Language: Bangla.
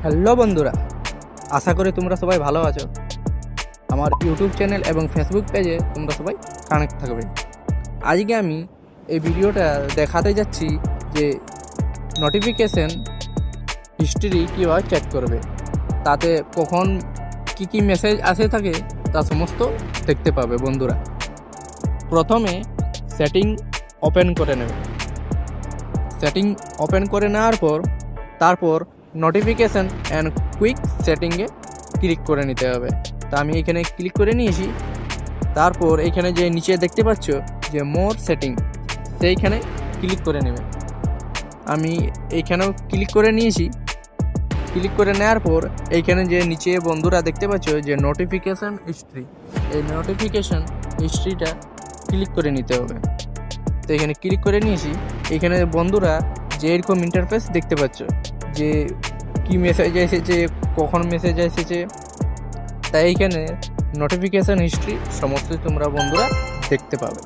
হ্যালো বন্ধুরা, আশা করি তোমরা সবাই ভালো আছো। আমার ইউটিউব চ্যানেল এবং ফেসবুক পেজে তোমরা সবাই কানেক্ট থাকবে। আজকে আমি এই ভিডিওটা দেখাতে যাচ্ছি যে নোটিফিকেশন হিস্ট্রি কীভাবে চেক করবে, তাতে কখন কি মেসেজ আসে থাকে তা সমস্ত দেখতে পাবে। বন্ধুরা, প্রথমে সেটিং ওপেন করে নেবে। সেটিং ওপেন করে নেওয়ার পর তারপর নোটিফিকেশান অ্যান্ড কুইক সেটিংয়ে ক্লিক করে নিতে হবে। তা আমি এখানে ক্লিক করে নিয়েছি। তারপর এখানে যে নিচে দেখতে পাচ্ছ যে মোর সেটিং, সেইখানে ক্লিক করে নেবে। আমি এইখানেও ক্লিক করে নিয়েছি। ক্লিক করে নেওয়ার পর এইখানে যে নিচে বন্ধুরা দেখতে পাচ্ছ যে নোটিফিকেশান হিস্ট্রি, এই নোটিফিকেশান হিস্ট্রিটা ক্লিক করে নিতে হবে। তো এখানে ক্লিক করে নিয়েছি। এখানে বন্ধুরা যে এরকম ইন্টারফেস দেখতে পাচ্ছ যে কি মেসেজ এসেছে, কখন মেসেজ এসেছে, তাই এইখানে নোটিফিকেশান হিস্ট্রি সমস্ত তোমরা বন্ধুরা দেখতে পাবে।